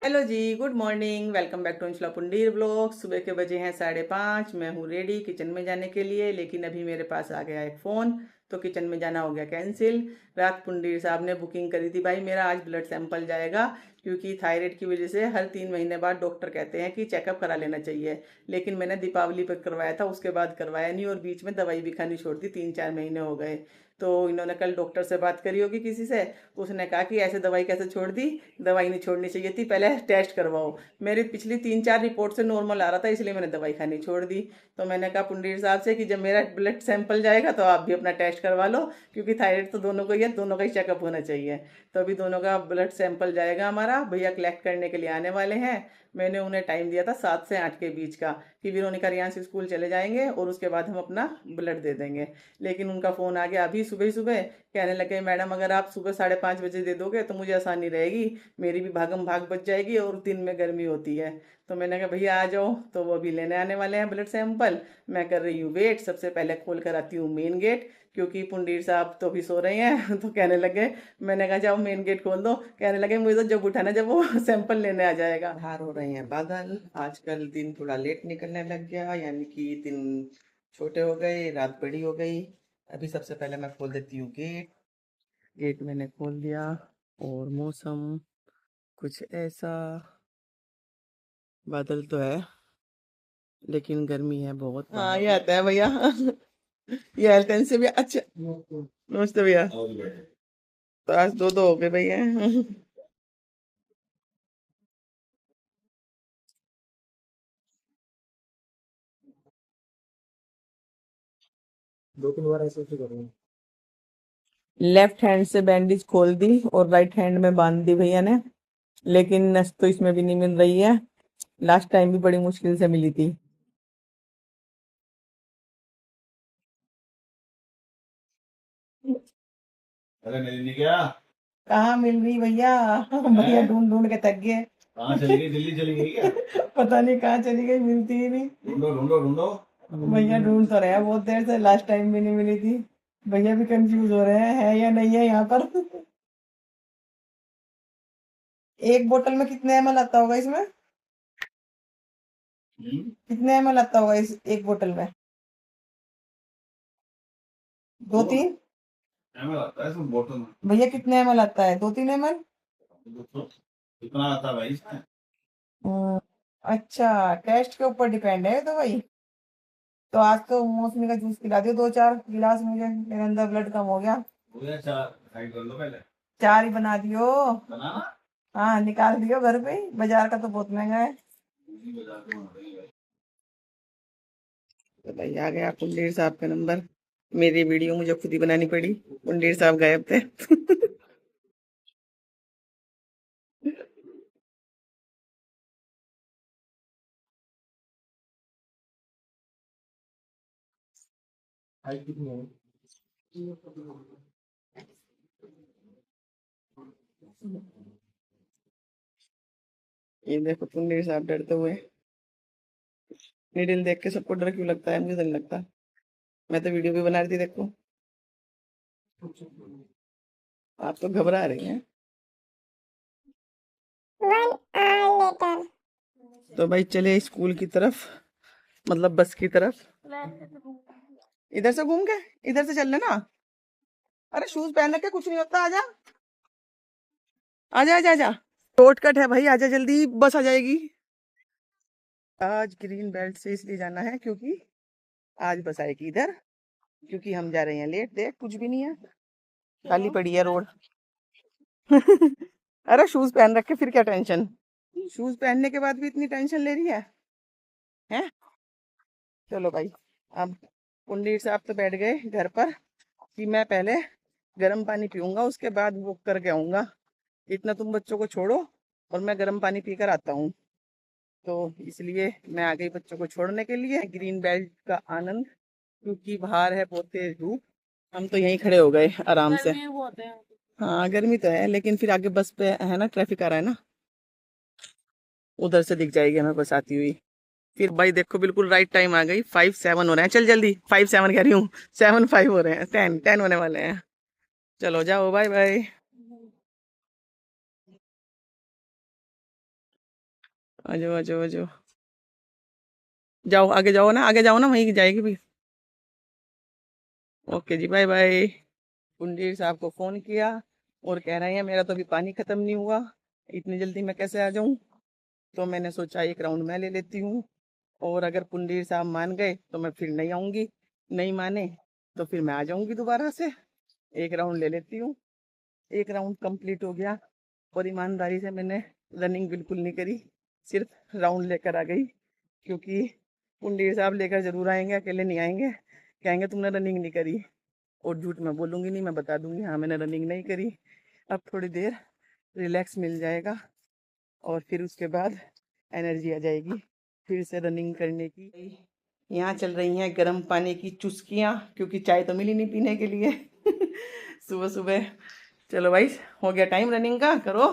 Hello ji, good morning. Welcome back to Anshula Pundir blog. सुबह के बजे हैं 5:30। मैं हूँ रेडी किचन में जाने के लिए, लेकिन अभी मेरे पास आ गया एक फ़ोन, तो किचन में जाना हो गया कैंसिल। रात पुंडीर साहब ने बुकिंग करी थी भाई, मेरा आज ब्लड सैंपल जाएगा, क्योंकि थायराइड की वजह से हर 3 महीने बाद डॉक्टर कहते हैं कि चेकअप करा लेना चाहिए। लेकिन मैंने दीपावली पर करवाया था, उसके बाद करवाया नहीं, और बीच में दवाई भी खानी छोड़ दी, 3-4 महीने हो गए। तो इन्होंने कल डॉक्टर से बात करी होगी किसी से, तो उसने कहा कि ऐसे दवाई कैसे छोड़ दी, दवाई नहीं छोड़नी चाहिए थी, पहले टेस्ट करवाओ। मेरी पिछली 3-4 रिपोर्ट से नॉर्मल आ रहा था, इसलिए मैंने दवाई खानी छोड़ दी। तो मैंने कहा पुंडीर साहब से कि जब मेरा ब्लड सैंपल जाएगा तो आप भी अपना टेस्ट करवा लो, क्योंकि थायराइड तो दोनों को ही है, दोनों का ही चेकअप होना चाहिए। तो अभी दोनों का ब्लड सैंपल जाएगा हमारा, भैया कलेक्ट करने के लिए आने वाले हैं। मैंने उन्हें टाइम दिया था 7 से 8 के बीच का, कि विरोनिका रियांश स्कूल चले जाएंगे और उसके बाद हम अपना ब्लड दे देंगे। लेकिन उनका फ़ोन आ गया अभी सुबह ही सुबह, कहने लगे मैडम अगर आप सुबह 5:30 बजे दे दोगे तो मुझे आसानी रहेगी, मेरी भी भागम भाग बच जाएगी, और दिन में गर्मी होती है। तो मैंने कहा भैया आ जाओ, तो वो अभी लेने आने वाले हैं ब्लड सैंपल। मैं कर रही हूँ वेट, सबसे पहले खोल कर आती हूँ मेन गेट, क्योंकि पुंडीर साहब तो अभी सो रहे हैं तो कहने लगे, मैंने कहा जाओ मेन गेट खोल दो, कहने लगे मुझे तो जब उठाना जब वो सैंपल लेने आ जाएगा। बाहर हो रहे हैं बादल, आजकल दिन थोड़ा लेट निकलने लग गया, यानी कि दिन छोटे हो गए, रात बड़ी हो गई। अभी सबसे पहले मैं खोल देती हूँ गेट। गेट मैंने खोल दिया, और मौसम कुछ ऐसा, बादल तो है लेकिन गर्मी है बहुत। हाँ ये आता है भैया ये हेल्थ से भी अच्छा। नमस्ते भैया। तो आज दो दो हो गए भैया दो तीन बार ऐसे ऐसे करूँगा। लेफ्ट हैंड से बैंडेज खोल दी और राइट हैंड में बांध दी भैया ने, लेकिन नस तो इसमें भी नहीं मिल रही है। लास्ट टाइम भी बड़ी मुश्किल से मिली थी। अरे मिल गया। कहाँ मिल रही भैया भैया ढूंढ ढूंढ के थक गए। कहाँ चली गई, दिल्ली चली गई क्या? पता नहीं कहाँ चली गई, मिलती ही नहीं। ढूंढो ढूंढो ढूंढो। भैया ढूंढ तो रहे हैं बहुत देर से, लास्ट टाइम भी नहीं मिली थी। भैया भी कंफ्यूज हो रहे हैं है या नहीं है यहाँ पर एक बोतल में कितने एमएल आता होगा इसमें? कितने एमएल आता होगा इस एक बोतल में? दो तीन एमएल आता है इसमें बोतल में। भैया कितने एमएल आता है, 2-3 एमएल? कितना आता है भाई इसमें? अच्छा, टेस्ट के ऊपर डिपेंड है तो भाई। तो आज तो मौसमी का जूस पिला दियो 2-4 गिलास, मुझे मेरे अंदर ब्लड कम हो गया चार। साइड कर लो पहले। चार ही बना दियो। बनाना। हाँ निकाल दियो घर पे ही, बाजार का तो बहुत महंगा है। तो भाई आ गया कुंडेर साहब का नंबर। मेरी वीडियो मुझे खुद ही बनानी पड़ी, कुंडेर साहब गायब थे ये देखो कुंडेर साहब डरते हुए। नीडल देख के सबको डर क्यों लगता है, मुझे तो नहीं लगता। मैं तो वीडियो भी बना रही थी देखो। आप तो घबरा रही हैं। तो भाई चले स्कूल की तरफ, मतलब बस की तरफ। इधर से घूम के, इधर से चल लेना। अरे शूज पहन के कुछ नहीं होता, आजा आजा आजा आजा। शॉर्टकट है भाई, आजा जल्दी, बस आ जाएगी। आज ग्रीन बेल्ट से इसलिए जाना है क्योंकि आज बस आएगी इधर, क्योंकि हम जा रहे हैं लेट। देख कुछ भी नहीं है, खाली पड़ी है रोड अरे शूज पहन रखे फिर क्या टेंशन, शूज पहनने के बाद भी इतनी टेंशन ले रही है हैं? चलो भाई, अब पुंडीर साहब तो बैठ गए घर पर, कि मैं पहले गर्म पानी पीऊंगा उसके बाद वो करके आऊंगा। इतना तुम बच्चों को छोड़ो और मैं गर्म पानी पीकर आता हूँ। तो इसलिए मैं आ गई बच्चों को छोड़ने के लिए, ग्रीन बेल्ट का आनंद, क्योंकि बाहर है बहुत तेज धूप। हम तो यहीं खड़े हो गए आराम से। हाँ गर्मी तो है, लेकिन फिर आगे बस पे है ना, ट्रैफिक आ रहा है ना, उधर से दिख जाएगी हमें बस आती हुई। फिर भाई देखो बिल्कुल राइट टाइम आ गई, 5-7 हो रहे हैं, चल जल्दी, 5-7 कह रही हूँ, 7-5 हो रहे हैं, 10-10 होने वाले हैं। चलो जाओ, बाय बाय। आ जाओ आ जाओ आ जाओ, जाओ आगे जाओ ना, आगे जाओ ना, वहीं जाएगी भी। ओके जी, बाय बाय। कुंजीर साहब को फोन किया और कह रहे हैं मेरा तो अभी पानी खत्म नहीं हुआ, इतनी जल्दी मैं कैसे आ जाऊं। तो मैंने सोचा एक राउंड मैं ले लेती हूँ, और अगर कुंजीर साहब मान गए तो मैं फिर नहीं आऊंगी, नहीं माने तो फिर मैं आ जाऊंगी दोबारा से। एक राउंड ले लेती हूँ। एक राउंड कंप्लीट हो गया, और ईमानदारी से मैंने रनिंग बिल्कुल नहीं करी, सिर्फ राउंड लेकर आ गई। क्योंकि कुंजीर साहब लेकर जरूर आएंगे, अकेले नहीं आएंगे, कहेंगे तुमने रनिंग नहीं करी। और झूठ मैं बोलूंगी नहीं, मैं बता दूंगी हाँ मैंने रनिंग नहीं करी। अब थोड़ी देर रिलैक्स मिल जाएगा, और फिर उसके बाद एनर्जी आ जाएगी फिर से रनिंग करने की। यहाँ चल रही हैं गर्म पानी की चुस्कियाँ, क्योंकि चाय तो मिली नहीं पीने के लिए सुबह सुबह। चलो भाई, हो गया टाइम रनिंग का, करो।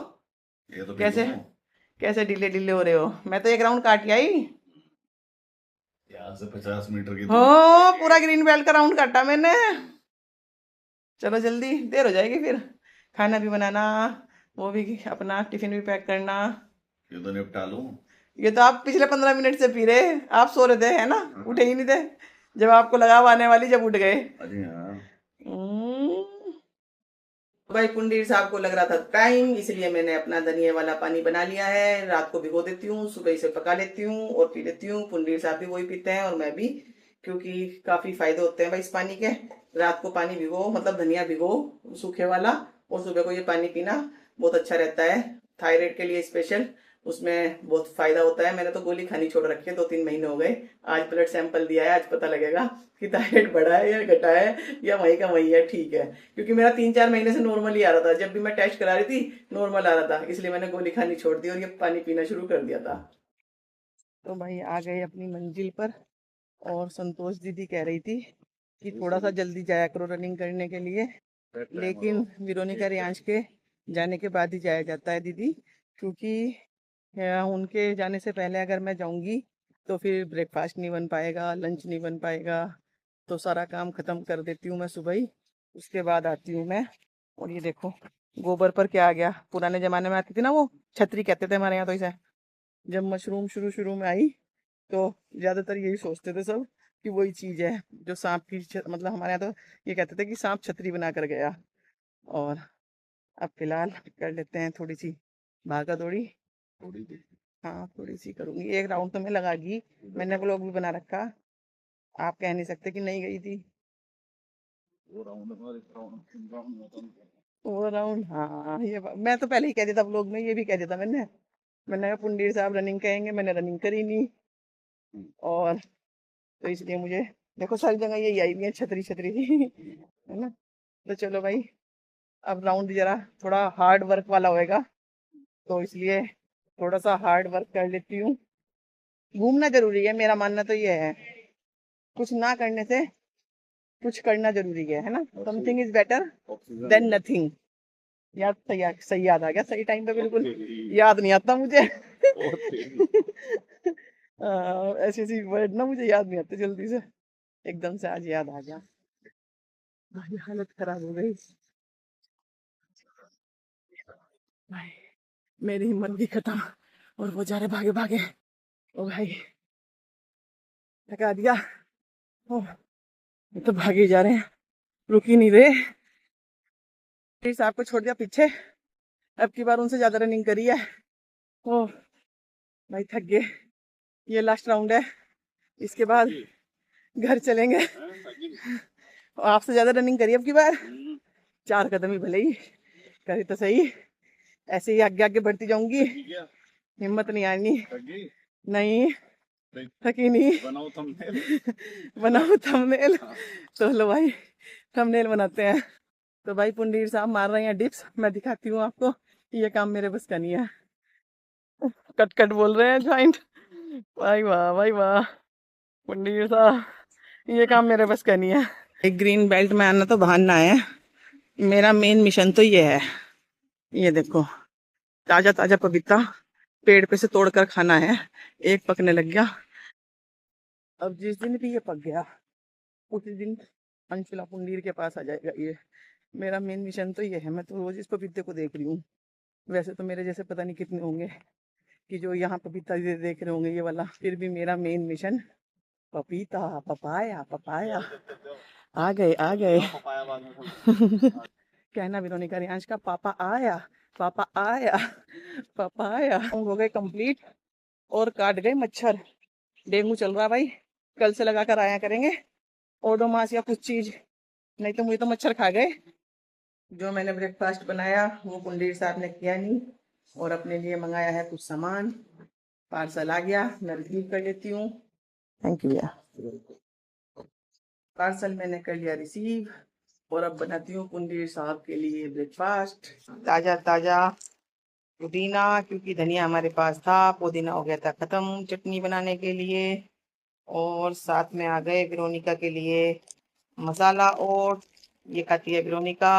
ये तो कैसे पीलूं। कैसे ढीले ढीले हो रहे हो? मैं तो एक राउंड काट के आई। यहाँ से 50 मीटर की हो, दूरी। पूरा ग्रीन बेल्ट का राउंड काटा मैंने। चलो जल्दी, देर हो जाएगी फिर। खाना भी बनाना, वो भी अपना टिफिन भी पैक करना। ये तो निपटा लूं। ये तो आप पिछले 15 मिनट से पी रहे, आप सो रहे थे है ना, उठे ही नहीं थे। जब आपको लगा अब आने वाली, जब उठ गए। अरे हाँ। हम्म। भाई कुंडीर साहब को लग रहा था टाइम, इसलिए मैंने अपना धनिया वाला पानी बना लिया है। रात को भिगो देती हूँ, सुबह इसे पका लेती हूँ और पी लेती हूँ। कुंडीर साहब भी वही पीते हैं और मैं भी, क्योंकि काफी फायदे होते हैं भाई इस पानी के। रात को पानी भिगो, मतलब धनिया भिगो सूखे वाला, और सुबह को ये पानी पीना बहुत अच्छा रहता है, थायराइड के लिए स्पेशल। उसमें बहुत फायदा होता है। मैंने तो गोली खानी छोड़ रखी है, 2-3 महीने हो गए। आज ब्लड सैंपल दिया है, आज पता लगेगा कि थायराइड बढ़ा है या घटा है, या वहीं का वहीं है, ठीक है। क्योंकि मेरा 3-4 महीने से नॉर्मल ही आ रहा था, जब भी मैं टेस्ट करा रही थी नॉर्मल आ रहा था, इसलिए मैंने गोली खानी छोड़ दी और ये पानी पीना शुरू कर दिया था। तो भाई आ गए अपनी मंजिल पर, और संतोष दीदी कह रही थी कि थोड़ा सा जल्दी जाया करो रनिंग करने के लिए, लेकिन विरोनिका रियांश के जाने के बाद ही जाया जाता है दीदी। क्योंकि उनके जाने से पहले अगर मैं जाऊंगी तो फिर ब्रेकफास्ट नहीं बन पाएगा, लंच नहीं बन पाएगा। तो सारा काम खत्म कर देती हूँ मैं सुबह ही, उसके बाद आती हूँ मैं। और ये देखो गोबर पर क्या आ गया, पुराने जमाने में आती थी ना वो, छतरी कहते थे हमारे यहाँ तो इसे। जब मशरूम शुरू शुरू में आई तो ज्यादातर यही सोचते थे सब कि वही चीज है जो सांप की मतलब हमारे यहाँ तो ये कहते थे कि सांप छतरी बना कर गया। और अब फिलहाल कर लेते हैं थोड़ी सी भागा दौड़ी। थोड़ी सी। हाँ थोड़ी सी करूंगी, एक राउंड तो मैं लगागी। मैंने व्लॉग भी बना रखा, आप कह नहीं सकते कि नहीं गई थी। दो राउंड और एक राउंड, 3 राउंड होता है। वो राउंड, हाँ ये मैं तो पहले ही कह देता व्लॉग में, ये भी कह देता मैंने। मैंने कहा पुंडीर साहब रनिंग कहेंगे, मैंने रनिंग करी नहीं। और तो इसलिए मुझे देखो सारी जगह यही आई हुई है, छतरी छतरी है ना। तो चलो भाई, अब राउंड जरा थोड़ा हार्ड वर्क वाला होएगा, तो इसलिए थोड़ा सा हार्ड वर्क कर लेती हूँ। घूमना जरूरी है, मेरा मानना तो ये है, कुछ ना करने से कुछ करना जरूरी है ना। Something is better oxygen than nothing. याद सही सही याद आ गया सही टाइम पे, बिल्कुल याद नहीं आता मुझे ऐसी ऐसी वर्ड ना मुझे याद नहीं आते जल्दी से, एकदम से आज याद आ गया। भाई हालत खराब हो गई भाई, मेरी हिम्मत भी खत्म, और वो जा रहे भागे भागे। ओ भाई, थका दिया। ओ, ये तो भागे जा रहे हैं, रुक ही नहीं रहे। फिर साहब को छोड़ दिया पीछे, अब की बार उनसे ज्यादा रनिंग करी है। ओ भाई थक गए, ये लास्ट राउंड है, इसके बाद घर चलेंगे। आपसे ज्यादा रनिंग करी अब की बार, 4 कदम ही भले ही करी तो सही, ऐसे ही आगे आगे बढ़ती जाऊंगी, हिम्मत नहीं आनी। नहीं थकी नहीं। बनाओ थंबनेल। बनाओ थंबनेल। तो लो भाई, थंबनेल बनाते हैं। तो भाई पुंडीर साहब मार रहे हैं डिप्स, मैं दिखाती हूँ आपको, ये काम मेरे बस का नहीं है। कट कट बोल रहे हैं ज्वाइंट, भाई वाह भाई वाह, पुंडीर साहब ये काम मेरे बस का नहीं है। एक ग्रीन बेल्ट में आना तो बहाना है, मेरा मेन मिशन तो ये है। ये देखो ताजा ताजा पपीता पेड़ पे से तोड़कर खाना है। एक पकने लग गया, अब जिस दिन भी ये पक गया उसी दिन अंशुला पुंडीर के पास आ जाएगा ये। मेरा मेन मिशन तो ये है, मैं तो रोज इस पपीते को देख रही हूँ। वैसे तो मेरे जैसे पता नहीं कितने होंगे, कि जो यहाँ पपीता देख रहे होंगे ये वाला, फिर भी मेरा मेन मिशन पपीता, पपाया पपाया। आ गए आ गए। पपाया बाद में कहना वेरोनिका रियांश का पापा आया, पापा आया, पापा आया। हो गए कंप्लीट और काट गए मच्छर। डेंगू चल रहा भाई, कल से लगा कर आया करेंगे ओडोमास या कुछ चीज, नहीं तो मुझे तो मच्छर खा गए। जो मैंने ब्रेकफास्ट बनाया वो कुंडीर साहब ने किया नहीं, और अपने लिए मंगाया है कुछ सामान। पार्सल आ गया, मैं रिसीव कर लेती हूँ। थैंक यू भैया। पार्सल मैंने कर लिया रिसीव, और अब बनाती हूँ कुंडीर साहब के लिए ब्रेकफास्ट। ताजा ताजा पुदीना, क्योंकि धनिया हमारे पास था, पुदीना हो गया था खत्म चटनी बनाने के लिए। और साथ में आ गए वेरोनिका के लिए मसाला ओट्स, ये खाती है वेरोनिका।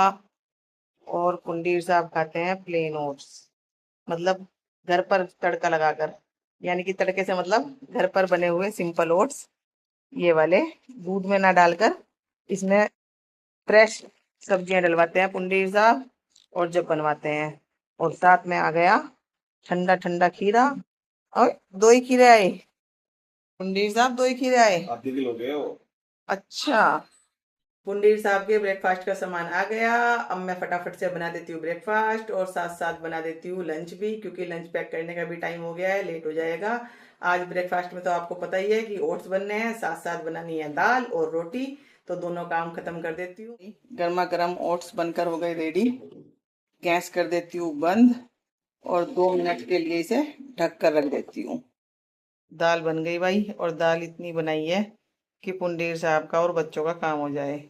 और कुंडीर साहब खाते हैं प्लेन ओट्स, मतलब घर पर तड़का लगाकर, यानी कि तड़के से मतलब घर पर बने हुए सिंपल ओट्स, ये वाले दूध में ना डालकर। इसमें फ्रेश सब्जियां डलवाते हैं कुंडीर साहब, और जब बनवाते हैं। और साथ में आ गया ठंडा ठंडा खीरा, और 2 ही खीरे आए कुंडीर साहब, 2 ही खीरे आए। आधे किलो गए हो। अच्छा, कुंडीर साहब के ब्रेकफास्ट का सामान आ गया। अब मैं फटाफट से बना देती हूँ ब्रेकफास्ट, और साथ साथ बना देती हूँ लंच भी, क्योंकि लंच पैक करने का भी टाइम हो गया है, लेट हो जाएगा। आज ब्रेकफास्ट में तो आपको पता ही है कि ओट्स बनने हैं, साथ साथ बनानी है दाल और रोटी, तो दोनों काम खत्म कर देती हूँ। गर्मा गर्म ओट्स बनकर हो गए रेडी, गैस कर देती हूँ बंद, और 2 मिनट के लिए इसे ढक कर रख देती हूँ। दाल बन गई भाई, और दाल इतनी बनाई है कि पुंडीर साहब का और बच्चों का काम हो जाए।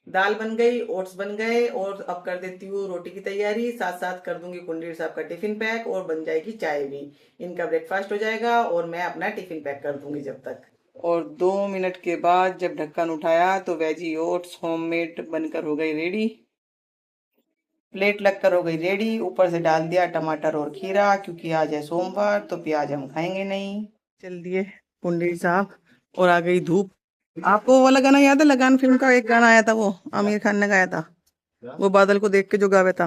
दाल बन गई, ओट्स बन गए, और अब कर देती हूँ रोटी की तैयारी, साथ साथ कर दूंगी कुंडीर साहब का टिफिन पैक, और बन जाएगी चाय भी। इनका ब्रेकफास्ट हो जाएगा और मैं अपना टिफिन पैक कर दूंगी जब तक। और 2 मिनट के बाद जब ढक्कन उठाया तो वेजी ओट्स होममेड बनकर हो गई रेडी, प्लेट लगकर हो गई रेडी। ऊपर से डाल दिया टमाटर और खीरा, क्योंकि आज है सोमवार तो प्याज हम खाएंगे नहीं। चल दिए पुंडीर साहब, और आ गई धूप। आपको वो वाला गाना याद है, लगान फिल्म का एक गाना आया था, वो आमिर खान ने गाया था, वो बादल को देख के जो गावे था,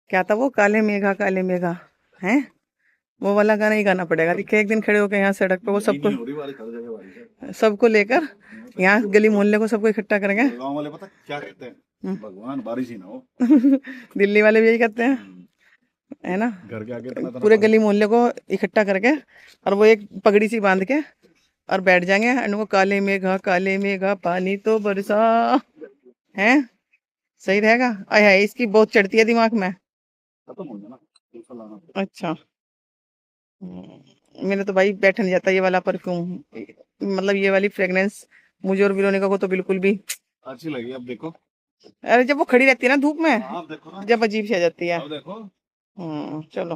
क्या था वो, काले मेघा हैं, वो वाला गाना ही गाना पड़ेगा। दिखे एक दिन खड़े होकर यहाँ सड़क पे, वो सबको लेकर यहाँ गली मोहल्ले को सबको इकट्ठा करेंगे। गांव वाले पता क्या कहते हैं, भगवान बारिश ही ना हो। दिल्ली वाले भी यही कहते हैं, है ना, घर के आगे पूरे गली मोहल्ले को इकट्ठा करके, और वो एक पगड़ी सी बांध के और बैठ जाएंगे, एंड वो काले मेघा पानी तो बरसा, हैं, सही रहेगा। है इसकी बहुत चढ़ती है दिमाग में। खत्म हो जाना। अच्छा, मेरे तो भाई बैठ नहीं जाता ये वाला परफ्यूम, मतलब ये वाली फ्रेग्रेंस मुझे और विरोनिका को तो बिल्कुल भी। अच्छी लगी, अब देखो। अरे जब वो खड़ी रहती है ना धूप में, आप देखो ना, जब अजीब सी आ जाती है। अब देखो। चलो।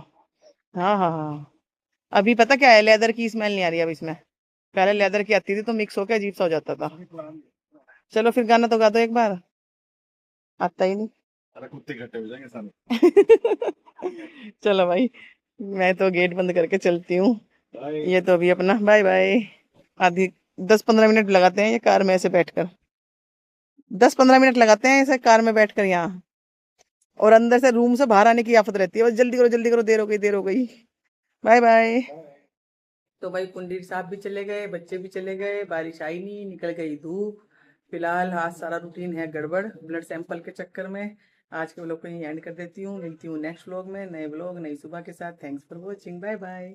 हाँ हाँ हाँ, अभी पता क्या है, लेदर की स्मेल नहीं आ रही अब इसमें, पहले लेदर की आती थी तो मिक्स होकर अजीब सा हो जाता था। चलो फिर गाना तो गा दो एक बार, आता ही नहीं। अरे कुत्ते इकट्ठे हो जाएंगे सारे। चलो भाई, मैं तो गेट बंद करके चलती हूँ। बाय। ये तो अभी अपना बाय बाय। आधी 10-15 मिनट लगाते हैं ये कार में ऐसे बैठकर, 10-15 मिनट लगाते हैं ऐसे कार में बैठकर यहाँ, और अंदर से रूम से बाहर आने की आफत रहती है, बस जल्दी करो, देर हो गई, देर हो गई। Bye bye. तो भाई पुंडीर साहब भी चले गए, बच्चे भी चले गए, बारिश आई नहीं, निकल गई धूप। फिलहाल आज सारा रूटीन है गड़बड़ ब्लड सैंपल के चक्कर में। आज के व्लॉग को यहीं एंड कर देती हूँ, मिलती हूँ नेक्स्ट व्लॉग में, नए व्लॉग नई सुबह के साथ। Thanks for watching, bye bye.